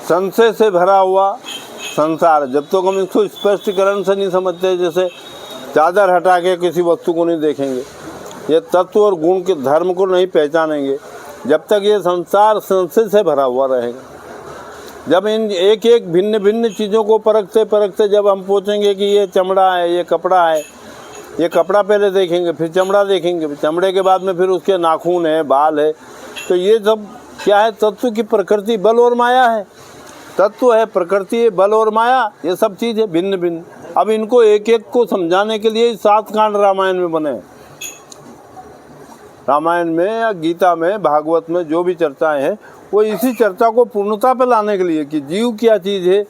संशय से भरा हुआ संसार, जब तक हम इसको स्पष्टीकरण से नहीं समझते, जैसे चादर हटा के किसी वस्तु को नहीं देखेंगे, ये तत्व और गुण के धर्म को नहीं पहचानेंगे, जब तक ये संसार संशय से भरा हुआ रहेगा। जब इन एक एक भिन्न भिन्न चीज़ों को परखते परखते जब हम पूछेंगे कि ये चमड़ा है, ये कपड़ा है, ये कपड़ा पहले देखेंगे, फिर चमड़ा देखेंगे, फिर चमड़े के बाद में फिर उसके नाखून है, बाल है, तो ये सब क्या है? तत्व की प्रकृति, बल और माया है। तत्व है, प्रकृति है, बल और माया, ये सब चीज़ है भिन्न भिन्न। अब इनको एक एक को समझाने के लिए 7 कांड रामायण में बने। रामायण में या गीता में, भागवत में जो भी चर्चाएं हैं, वो इसी चर्चा को पूर्णता पर लाने के लिए कि जीव क्या चीज़ है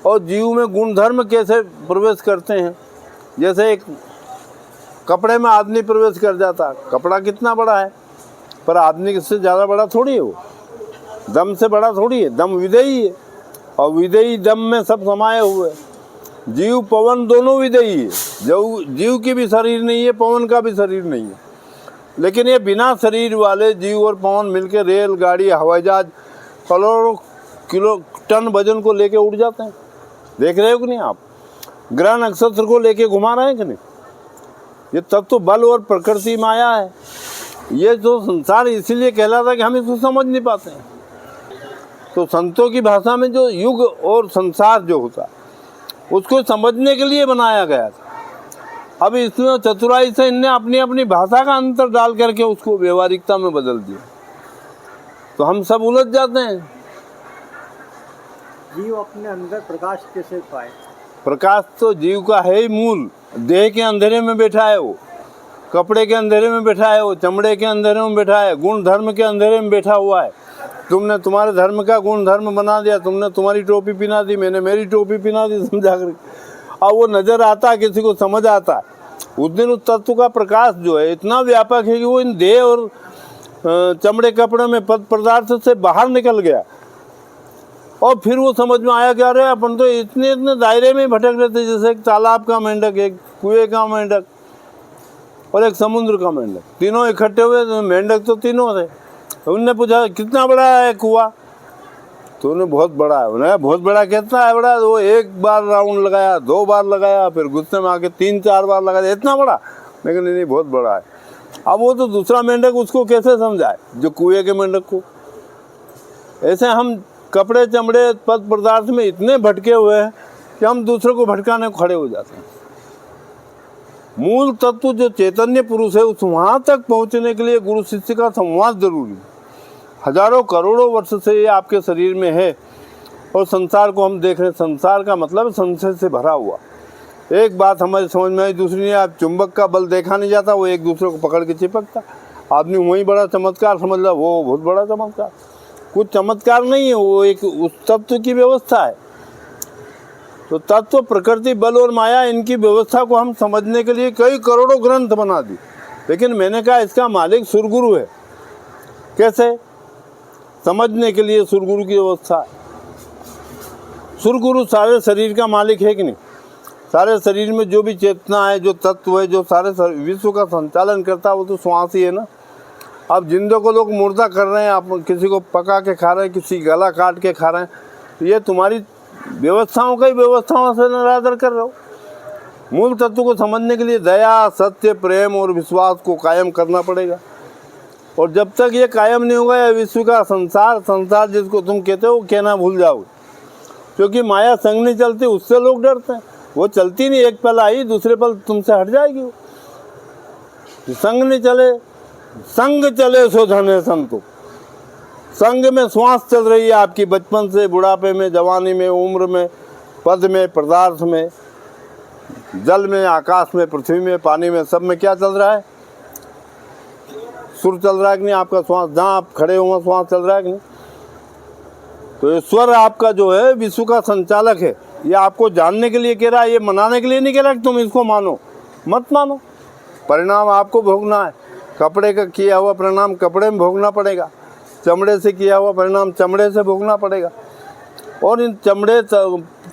और जीव में गुण धर्म कैसे प्रवेश करते हैं। जैसे एक कपड़े में आदमी प्रवेश कर जाता, कपड़ा कितना बड़ा है, पर आदमी से ज़्यादा बड़ा थोड़ी है, वो दम से बड़ा थोड़ी है, दम विदेही है, और विदेही दम में सब समाये हुए। जीव पवन दोनों विदेही है, जीव की भी शरीर नहीं है, पवन का भी शरीर नहीं है, लेकिन ये बिना शरीर वाले जीव और पवन मिलकर रेल गाड़ी हवाई जहाज करोड़ों किलो टन वजन को लेके उड़ जाते हैं। देख रहे हो कि नहीं आप? ग्रह नक्षत्र को लेके घुमा रहे हैं कि नहीं? ये तत्व बल और प्रकृति माया है। ये जो संसार इसीलिए कहलाता है कि हम इसको समझ नहीं पाते हैं। तो संतों की भाषा में जो युग और संसार जो होता उसको समझने के लिए बनाया गया था। अब इसमें चतुराई से इनने अपनी अपनी भाषा का अंतर डाल करके उसको व्यवहारिकता में बदल दिया, तो हम सब उलझ जाते हैं। जीव अपने अंदर प्रकाश कैसे पाए? प्रकाश तो जीव का है ही मूल। देह के अंधेरे में बैठा है वो, कपड़े के अंधेरे में बैठा है वो, चमड़े के अंधेरे में बैठा है, गुण धर्म के अंधेरे में बैठा हुआ है। तुमने तुम्हारे धर्म का गुण धर्म बना दिया, तुमने तुम्हारी टोपी पहना दी, मैंने मेरी टोपी पहना दी, समझा कर। अब वो नज़र आता है, किसी को समझ आता है। उस दिन उस तत्व का प्रकाश जो है इतना व्यापक है कि वो इन देह और चमड़े कपड़े में पद पदार्थ से बाहर निकल गया, और फिर वो समझ में आया कि अरे अपन तो इतने इतने दायरे में भटक रहे थे, जैसे एक तालाब का मेंढक, एक कुएं का मेंढक और एक समुद्र का मेंढक, तीनों इकट्ठे हुए। तो मेंढक तो तीनों थे। उनने पूछा कितना बड़ा है कुआं? तो उन्हें बहुत बड़ा है। उन्हें बहुत बड़ा कितना है बड़ा? वो एक बार राउंड लगाया, 2 बार लगाया, फिर गुस्से में आके 3-4 बार लगाया, इतना बड़ा? लेकिन नहीं, बहुत बड़ा है। अब वो तो दूसरा मेंढक उसको कैसे समझाए, जो कुएं के मेंढक को? ऐसे हम कपड़े चमड़े पद पदार्थ में इतने भटके हुए हैं कि हम दूसरे को भटकाने को खड़े हो जाते हैं। मूल तत्व जो चैतन्य पुरुष है, उस वहाँ तक पहुँचने के लिए गुरु शिष्य का संवाद जरूरी है। हजारों करोड़ों वर्ष से ये आपके शरीर में है, और संसार को हम देख रहे हैं। संसार का मतलब संशय से भरा हुआ। एक बात हमारी समझ में आई, दूसरी नहीं। आप चुंबक का बल देखा नहीं जाता, वो एक दूसरे को पकड़ के चिपकता। आदमी वही बड़ा चमत्कार समझ ला, वो बहुत बड़ा चमत्कार। कुछ चमत्कार नहीं है, वो एक उस तत्व की व्यवस्था है। तो तत्व, प्रकृति, बल और माया, इनकी व्यवस्था को हम समझने के लिए कई करोड़ों ग्रंथ बना दी, लेकिन मैंने कहा इसका मालिक सुरगुरु है। कैसे समझने के लिए सुरगुरु की व्यवस्था है। सुरगुरु सारे शरीर का मालिक है कि नहीं? सारे शरीर में जो भी चेतना है, जो तत्व है, जो सारे विश्व का संचालन करता है, वो तो श्वास ही है ना। अब जिंदों को लोग मुर्दा कर रहे हैं, आप किसी को पका के खा रहे हैं, किसी गला काट के खा रहे हैं, तो ये तुम्हारी व्यवस्थाओं का ही व्यवस्थाओं से निरादर कर रहे हो। मूल तत्व को समझने के लिए दया, सत्य, प्रेम और विश्वास को कायम करना पड़ेगा। और जब तक ये कायम नहीं होगा, यह विश्व का संसार जिसको तुम कहते हो, वो कहना भूल जाओगे। क्योंकि माया संग नहीं चलती, उससे लोग डरते हैं। वो चलती नहीं, एक पल आई, दूसरे पल तुमसे हट जाएगी। वो संग नहीं चले, संग चले सो धन है संतो। संग में श्वास चल रही है आपकी, बचपन से बुढ़ापे में, जवानी में, उम्र में, पद में, पदार्थ में, जल में, आकाश में, पृथ्वी में, पानी में, सब में क्या चल रहा है? सुर चल रहा है कि नहीं? आपका श्वास, जहाँ आप खड़े हो वहाँ श्वास चल रहा है कि नहीं? तो ईश्वर आपका जो है विश्व का संचालक है। ये आपको जानने के लिए कह रहा है, ये मनाने के लिए नहीं कह रहा कि तुम इसको मानो। मत मानो, परिणाम आपको भोगना है। कपड़े का किया हुआ परिणाम कपड़े में भोगना पड़ेगा, चमड़े से किया हुआ परिणाम चमड़े से भोगना पड़ेगा। और इन चमड़े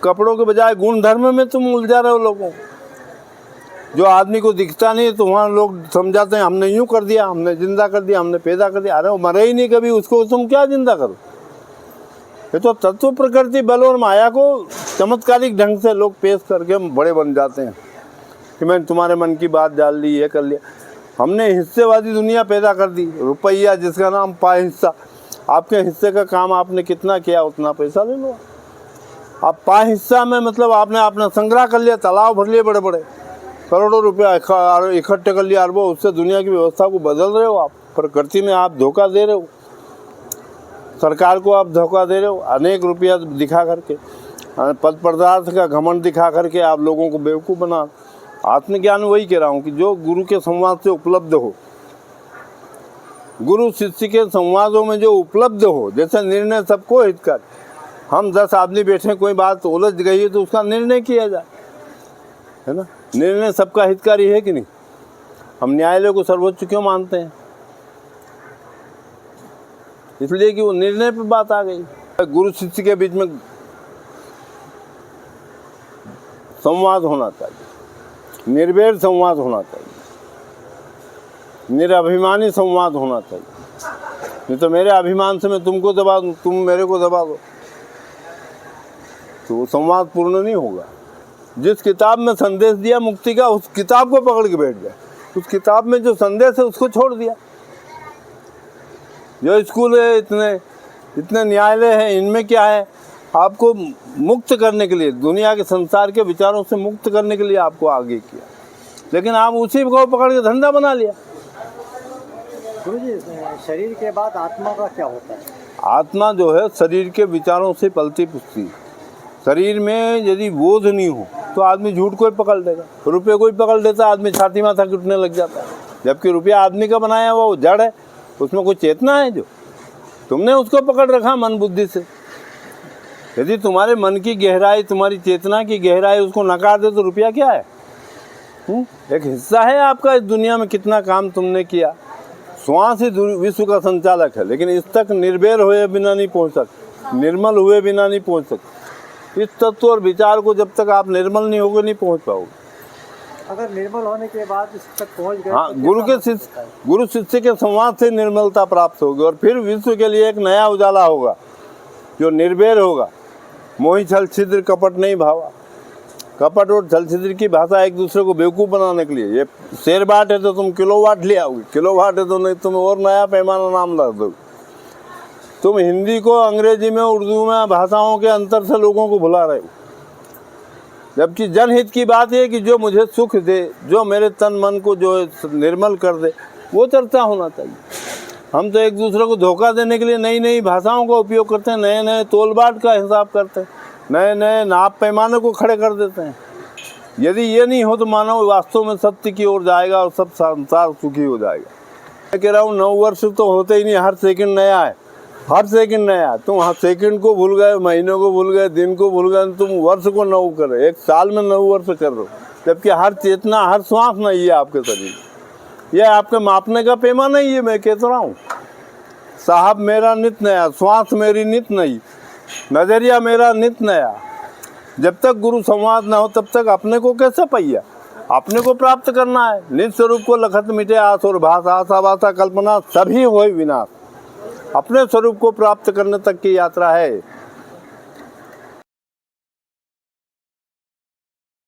कपड़ों के बजाय गुण धर्म में तुम उलझा रहे हो लोगों। जो आदमी को दिखता नहीं तो वहाँ लोग समझाते हैं हमने यूँ कर दिया, हमने जिंदा कर दिया, हमने पैदा कर दिया। अरे वो मरे ही नहीं कभी, उसको तुम क्या जिंदा करो? ये तो तत्व प्रकृति बल और माया को चमत्कारिक ढंग से लोग पेश करके बड़े बन जाते हैं कि मैंने तुम्हारे मन की बात डाल ली, ये कर लिया। हमने हिस्सेवादी दुनिया पैदा कर दी, रुपया जिसका नाम पाए हिस्सा। आपके हिस्से का काम आपने कितना किया उतना पैसा ले लो। आप पाए हिस्सा में मतलब आपने अपना संग्रह कर लिया, तालाब भर लिए बड़े बड़े, करोड़ों रुपया इकट्ठे कर लिया, अरबों, उससे दुनिया की व्यवस्था को बदल रहे हो आप। प्रकृति में आप धोखा दे रहे हो, सरकार को आप धोखा दे रहे हो, अनेक रुपया दिखा करके, पद पदार्थ का घमंड दिखा करके आप लोगों को बेवकूफ़ बना। आत्मज्ञान वही कह रहा हूँ कि जो गुरु के संवाद से उपलब्ध हो, गुरु शिष्य के संवादों में जो उपलब्ध हो, जैसे निर्णय सबको हितकर, हम 10 आदमी बैठे, कोई बात उलझ गई है तो उसका निर्णय किया जाए, है ना। निर्णय सबका हितकारी है कि नहीं। हम न्यायालय को सर्वोच्च क्यों मानते हैं? इसलिए कि वो निर्णय पे बात आ गई। गुरु शिष्य के बीच में संवाद होना चाहिए, निर्भय संवाद होना चाहिए, निराभिमानी संवाद होना चाहिए। नहीं तो मेरे अभिमान से मैं तुमको दबा दूँ, तुम मेरे को दबा दो, तो वो संवाद पूर्ण नहीं होगा। जिस किताब में संदेश दिया मुक्ति का, उस किताब को पकड़ के बैठ गए। उस किताब में जो संदेश है उसको छोड़ दिया। जो स्कूल है, इतने न्यायालय हैं, इनमें क्या है? आपको मुक्त करने के लिए, दुनिया के संसार के विचारों से मुक्त करने के लिए आपको आगे किया, लेकिन आप उसी को पकड़ के धंधा बना लिया। गुरुजी, शरीर के बाद आत्मा का क्या होता है? आत्मा जो है शरीर के विचारों से पलती पुसती। शरीर में यदि बोध नहीं हो तो आदमी झूठ को ही पकड़ लेगा, रुपये को ही पकड़ लेता, आदमी छाती माथा घुटने लग जाता है। जबकि रुपया आदमी का बनाया हुआ वो जड़ है, उसमें कोई चेतना है जो तुमने उसको पकड़ रखा मन बुद्धि से। यदि तुम्हारे मन की गहराई, तुम्हारी चेतना की गहराई उसको नकार दे तो रुपया क्या है? एक हिस्सा है आपका इस दुनिया में, कितना काम तुमने किया। श्वास ही विश्व का संचालक है, लेकिन इस तक निर्भय हुए बिना नहीं पहुंच सकते, निर्मल हुए बिना नहीं पहुंच सकते। इस तत्व और विचार को जब तक आप निर्मल नहीं होगे नहीं पहुंच पाओगे। अगर निर्मल होने के बाद इस तक पहुंच गए, हाँ, तो गुरु शिष्य के संवाद से निर्मलता प्राप्त होगी, और फिर विश्व के लिए एक नया उजाला होगा जो निर्भय होगा। मोहि छल छिद्र कपट नहीं भावा। कपट और छल छिद्र की भाषा एक दूसरे को बेवकूफ़ बनाने के लिए। ये शेर वाट है तो तुम किलोवाट ले आओगे, किलोवाट है तो नहीं तुम और नया पैमाना नाम ला दोगे। तुम हिंदी को अंग्रेजी में, उर्दू में, भाषाओं के अंतर से लोगों को भुला रहे हो। जबकि जनहित की बात है कि जो मुझे सुख दे, जो मेरे तन मन को जो निर्मल कर दे, वो चर्चा होना चाहिए। हम तो एक दूसरे को धोखा देने के लिए नई नई भाषाओं का उपयोग करते हैं, नए नए तोलबाट का हिसाब करते हैं, नए नए नाप पैमाने को खड़े कर देते हैं। यदि ये नहीं हो तो मानव वास्तव में सत्य की ओर जाएगा और सब संसार सुखी हो जाएगा। मैं कह रहा हूँ 9 वर्ष तो होते ही नहीं, हर सेकंड नया है, हर सेकंड नया। तुम हर सेकंड को भूल गए, महीनों को भूल गए, दिन को भूल गए, तुम वर्ष को 9 कर रहे, एक साल में 9 वर्ष कर रहे हो। जबकि हर चेतना, हर श्वास नहीं है आपके शरीर, यह आपके मापने का पैमाना नहीं है। मैं कहता रहा हूँ साहब, मेरा नित नया, श्वास मेरी नित नई, नजरिया मेरा नित नया। जब तक गुरु संवाद ना हो तब तक अपने को कैसे पहिया? अपने को प्राप्त करना है। निज स्वरूप को लखत मिटे आस और भास, आशा वासा कल्पना सभी होय विनाश। अपने स्वरूप को प्राप्त करने तक की यात्रा है।